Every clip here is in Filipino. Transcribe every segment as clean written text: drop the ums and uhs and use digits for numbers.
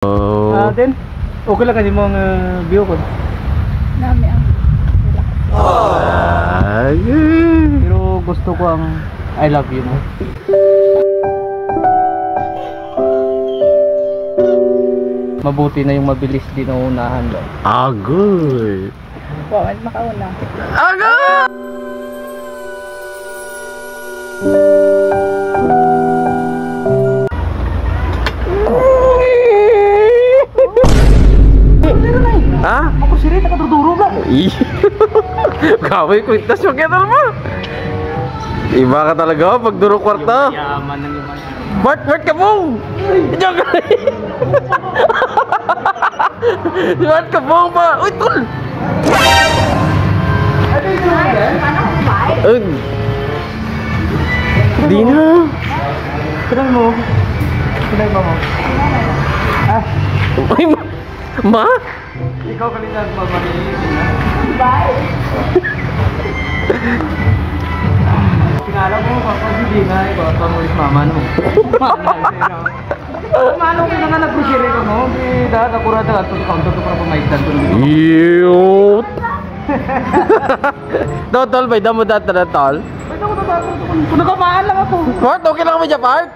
Then, okay lang kasi mong view ko. Dami ang Pero gusto ko ang I love you mo. Mabuti na yung mabilis din na unahan lang. Agoy! Bawal makauna. Agoy! Ha? Ako si Rita katuduro ba? Kaway kwintas mo kaya mo. Iba ka talaga pag duro kwarta. Yaman ng yaman. Bart ka mong! Diyan ka rin! Bart ka mong pa! Uy, tol! Di na! Pinay mo. Pinay mo mo. Ah, Uy, ma? ikaw kanina mamanilig na. Bye! Tingala mo kapag hindi na ikaw at pamulis mama no. Mano ko na nga nag-grocery ka mo. Dahil ako rada ato sa counter ko para pumaigdan ko. Yut! Tol, may damo data na tol. Pwede ako natatang kung nakamaan lang ako. Bart, okay lang kami dyan, Bart?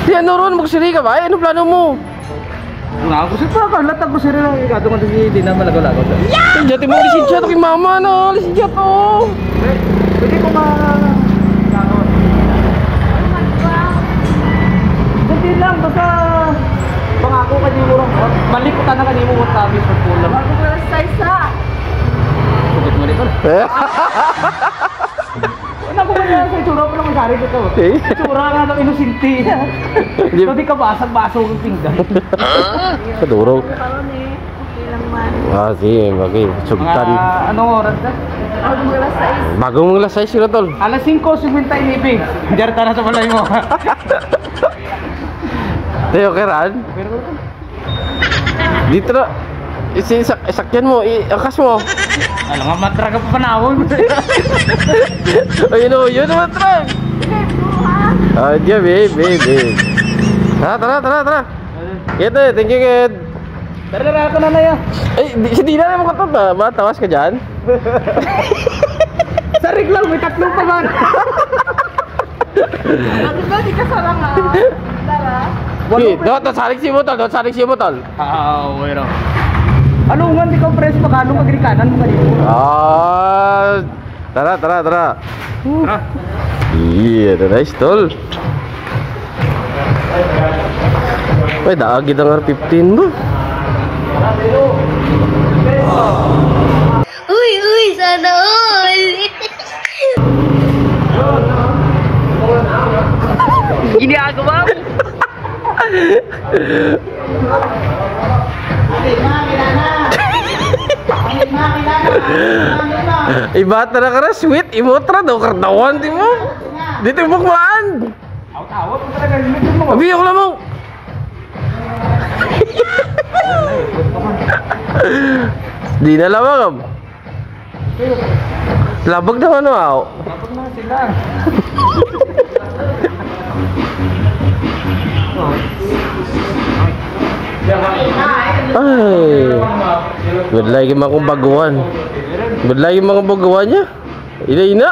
Si ano ron, magsiri ka ba? Ano plano mo? Nga ako sa pa, kalat ang grocery lang. Ikato nga si di na malagaw-lagaw. Diyati mo lisensya to kay mama na. Lisensya to. Pwede ko ma-ganon. Hindi lang, basta pangako ka di mo rin. Malikutan na ka di mo mo sabi sa pulang. Bago ko lang size ha. Sugit mo rito. Ano ko kanya sa itsura ko lang masari dito. Itsura nga ng inusinti. So di ka basag-baso ng pinggan. Kaduro. Karon eh. Okay lang man. Ah, sige, bagay. Sugtan. Anong oras na? Bago ko lang size. Bagong mga lasay sila tol. Alas 5:59 ibig. Diyan na sa balay mo. Tayo keran. Dito na. Isakyan mo, iangkas mo. Alam nga matraga pa panahon. Ayun o, yun naman trag. Ah, diyan, babe. Tara. Kid, thank you, Kid. Tara, ako na na yan. Ay, si Dina naman ko to ba? Tawas ka dyan? Sarig lang, may tatlong pa man. Bakit ba di ka sarang ha? Tara. Okay, doon saring si mo, tol. Wait up. Ano nga, di ka press pa kanong agrikanan mo kanino? Ah, tara. Tara. Iya, nice, tol. Ay, daagid ang R15 ba? Uy, sana all! Ginagawa mo? Iba na ka na, sweet. Imotra daw, kartawan, di mo. Dito yung bukmaan. Awat mo talaga, limit mo. Abi, ako lamang. Di na lamang. Labag naman ako. Tapos na sila. Ay, good lagi mga kong baguhan. Good lagi mga baguhan niya. Ina.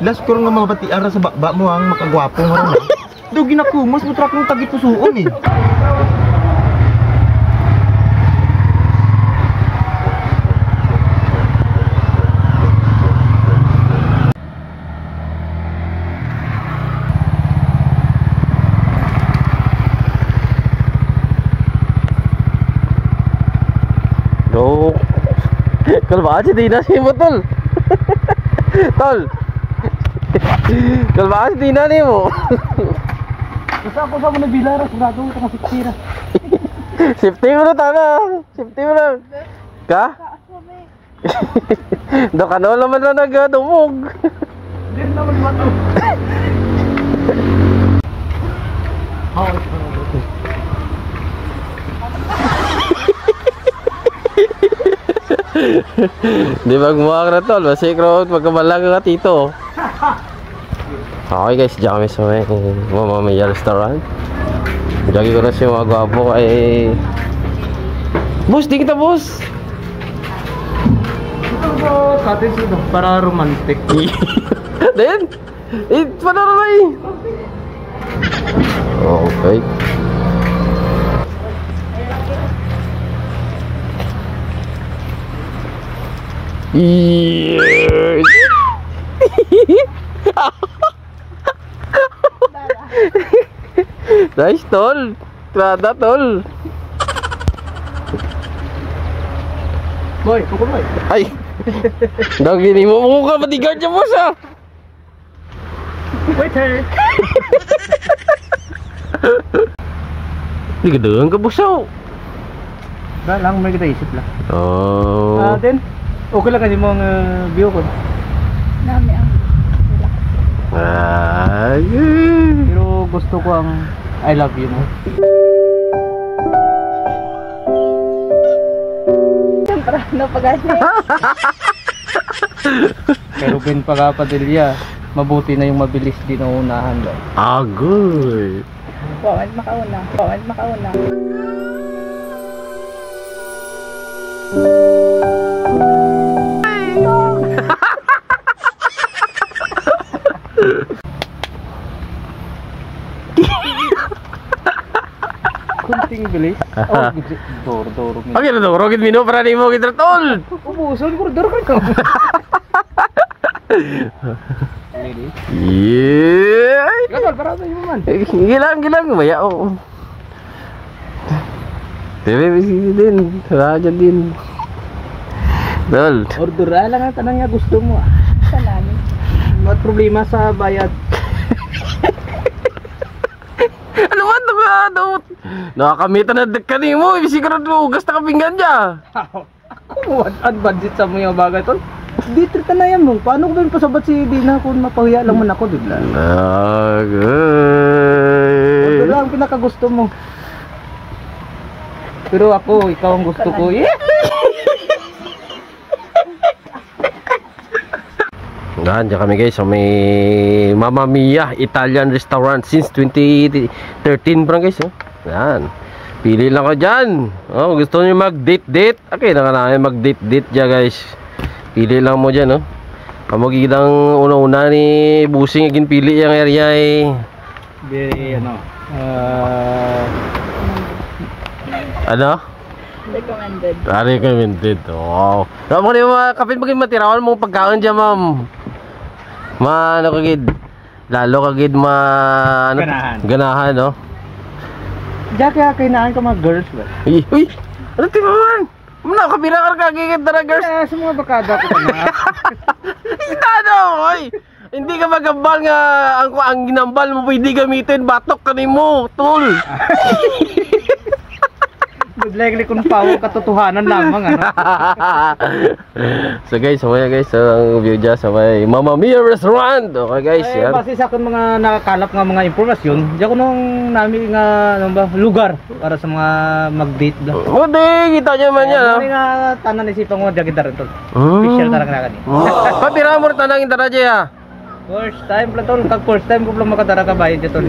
Last ko nga mga batiara sa bakba mo ang makagwapo mo rin. Do ginakumas mo truck ng tagipusuon eh. Go. Kalbaan si Dina si mo, tol. Tol. Kalbaan si Dina ni mo. Basta ako sa mga bilara, sigurado ko makasipira. Safety mo na tama. Safety mo na. Ka? Dokano naman na nagadumog. Hindi naman ba ito? Di magmuha ka na tol, masikro magkabalaga ka tito. Okay guys, diyan kami sa may Mama Mia restaurant. Lagi ko na siya mga gwapo ay... Boss, di kita boss! Ito po, cottage ito, para romantic. Then, panaro na eh! Okay. Yes! Nice tol! Trada tol! Boy, pukul boy. Ay! Dagini mo mukha bodyguard niya boss ah! Waiter! Hindi ka doon ka boss ah! Ba lang, may kita isip lang. Oh. Then, okay lang kasi mo ang view ko. Nami ang Ay! Pero gusto ko ang I love you mo. siyempre, no pag-asi. Pero Ben Pagapadilla, mabuti na yung mabilis din ang unahan daw. Agoy! Bawal makauna. Bawal makauna. Kunting bilis. Oh, doro. Ang gano'n daw, rogit mino para di mo kita tol! Ubuson ko, doro ka. Ready? Yeah! Kapal, para sa iyo man. Gilang, maya oo. Tebe, bisisi din. Raja din. Tol. Order lang ang tanang nga gusto mo. Salamin. Mat problema sa bayad. Ano ba ito ka, Dot? Nakakamitan na dekani mo. Ibig ka rin ugas na kapinggan niya. Ako, ang budget sa mga bagay tol. Di trita na yan mo. Paano ko ba yung pasabat si Dina kung mapahiya lang man ako, bigla? Order lang ang pinakagusto mo. Pero ako, ikaw ang gusto ko. Yeah! Diyan kami guys sa may Mama Mia Italian restaurant since 2013 pa guys. Yan. Pili lang ko dyan. Oh, gusto niyo mag-date? Okay na namin mag-date dyan guys. Pili lang mo dyan. Kamagigidang una-una ni Busing agin pili yung area eh. Very Ano? Recommended. Recommended. Wow. Dapat mo mga kapit maging matirawan mong pagkaon dyan ma'am. Ano kagid? Lalo kagid ganahan no? Diyan kaya kainaan ka mga girls ba? Uy! Ano timaman? Muna kapira ka kagigid na girls. Kaya sa mga bakada ko na. Hindi oy! Hindi ka magambal nga ang ginambal mo pwede gamitin batok kanimo, tol. Good likely kung pawo katotohanan lamang So guys, samaya guys, ang view dyan sa may Mama Mia restaurant. Okay guys, yan. Base sa akin mga nakakalap nga mga impormasyon, diyan ko nung nami nga lugar para sa mga mag-date daw. Hindi, kita nyo man yan. Ano nga tanan isipan ko diyan kita rin tol. Official talaga na kani. Patira mo rin tanang intara dyan. First time pala tol, kag first time ko lang makadara ka bayad dito tol.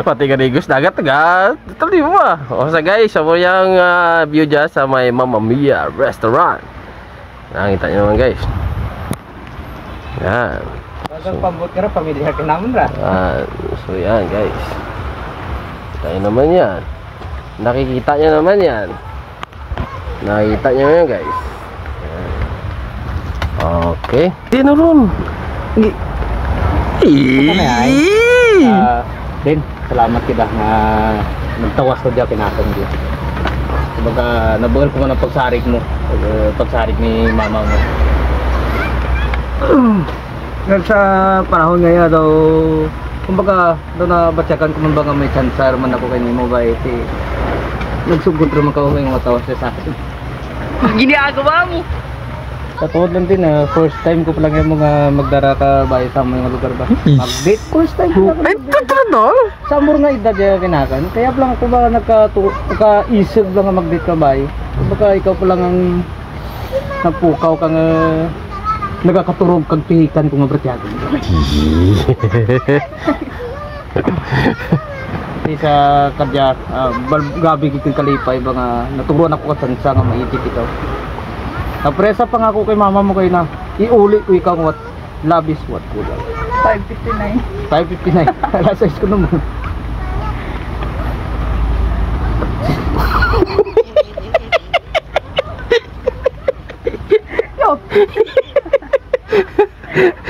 Pati ka nigos dagat agad. Tuloy mo ba? O sa guys, sa mo yung view dyan sa may Mama Mia restaurant. Nakita nyo naman guys. Yan. Pag pambot ka rin, pamilya ka naman ra. So yan guys. Kita nyo naman yan. Nakikita nyo naman yan. Nakikita nyo yan guys. Yan. Okay. Tinurun. Din, salamat kita nga nagtawas ko diya kinakon diya. Kumbaga nabugal ko ng pagsarig mo, pagsarig ni mama mo. Sa panahon ngayon daw Kumbaga, doon na batyakan ko man ba nga may chansar man ako kay Nemo ba si nagsugod rin man ka yung matawas siya sa akin. Ginagawa mo! Katuod lang din first time ko pa lang yung mga magdara ka ba sa mga lugar ba? Mag-date, first time ko lang. Ay, totoo? Sa amor nga edad yung kinakan. Kaya lang ako ba nagka-isip lang nga mag-date ka ba? Kumbaga ikaw pa lang ang napukaw kang nagakaturog kag pihikan kung mabratyagan. Di sa kadya, gabi kiking kalipay ba nga naturuan ako kasansa nga maitik ikaw. Napresa pa nga ako kay mama mo kayo na iuli ko ikaw what love is what good. 5:59. 5:59. Alas 6 ko naman.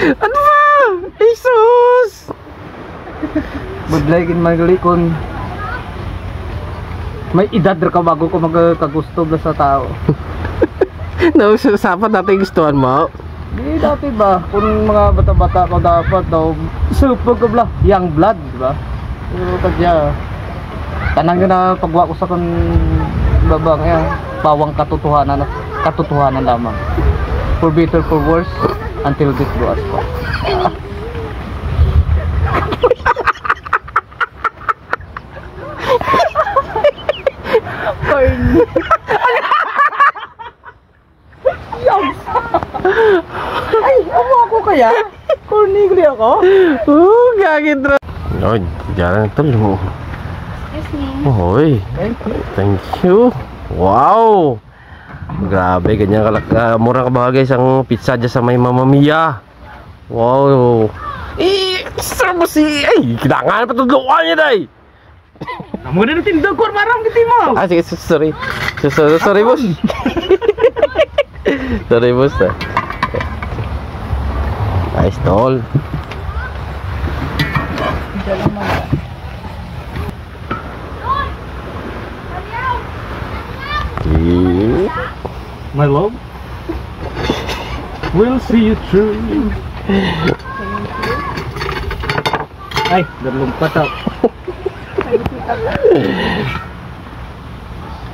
Ano ba? Jesus! Budlay kin magalikon. May edad ra ka bago ko magkagusto ba sa tao. Nausasapan natin gustuhan mo? Di dati ba, kung mga bata-bata pa dapat daw, super ka bla, young blood, di ba? Pero kadya, tanang yun na pagwa ko sa kung babang yan, pawang katotohanan lamang. For better, for worse, until death do us part. Ay, ako kaya? Cornigli ako? Gagit ra. Ay, diyan tol. Excuse me. Hoy, thank you. Wow! Grabe, ganyan mura ka ba guys ang pizza dyan sa may Mamma Mia. Wow! Sarap mo si... Ay, kailangan pa tudluan niya day! Namu na tindog ko, marang giti mo! Ah, sige, sorry. Sorry, boss. Sorry, boss. Nice, tol. Diyan lang mga. My love, we'll see you through. Ay, darlumpat ako.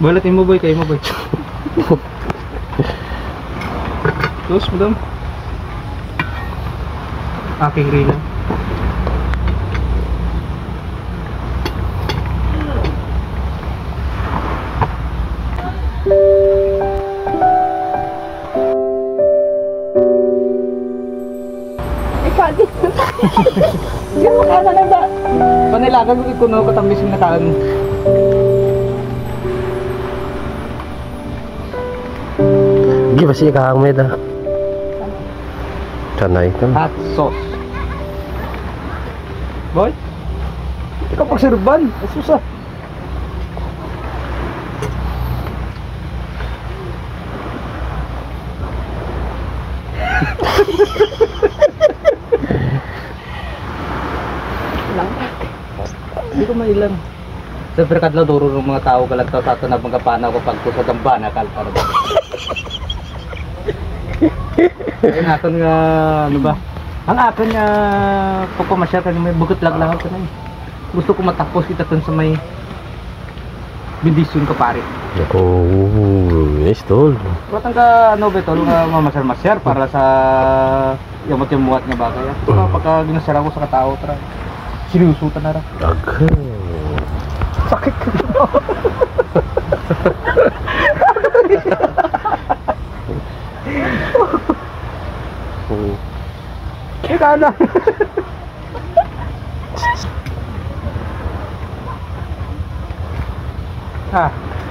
Balatin mo boy, kayo mo boy. Close madam. Aking rina. Diyan mo kaya na ba? Panilagan ko ikuno katamis ng nakaan. Gi ba siya kahang med ah? Sanay ka. Hot sauce. Boy, ikaw pagsirban. Asusa. Hindi ko mailan. Sa perkadlaw duro ng mga tao kalagtaw sa ato na magkapana ko pagko sa gambana kaltar. Ayun aton nga ano ba? Ang akin nga pagpamasya kan may bugot lang ako na. Gusto ko matapos kita ton sa may bendisyon ka pare. Oh, yes tol. Watang ka ano ba tol nga mamasar-masar para sa yamot-yamuat nga bagay. Pagka ginasara ko sa katao tra. Sinusutan na ra. Okay. Sakit ka ba? Ika na.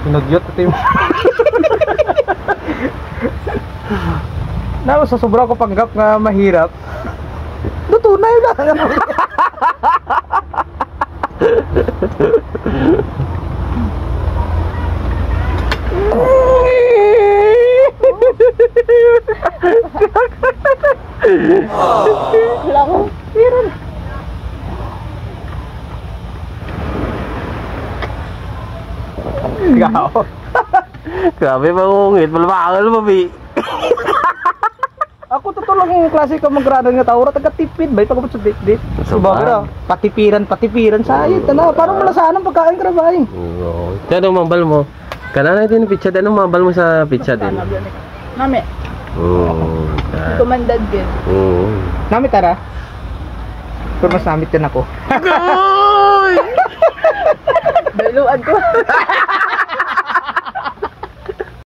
Pinugyot ito yung na sa sobra ko panggap nga mahirap. Tutunay lang. Wala ko. Meron. Gaw. Grabe pangungit, malamakal mo bi. Ako totoo lang yung klase ka magradang nga tao, taga-tipid ba? Pagkabot sa date-date. Sa Diba, bahay. pero patipiran sa ayit. Ano, parang malasahan ang pagkain ka na ba eh? Oo. Kaya anong mambal mo? Kana na din pizza din. Anong mambal mo sa pizza din? Mami, Oo. tumandad din. Oo. Namit tara. Pero mas namit yan ako. Daluan ko.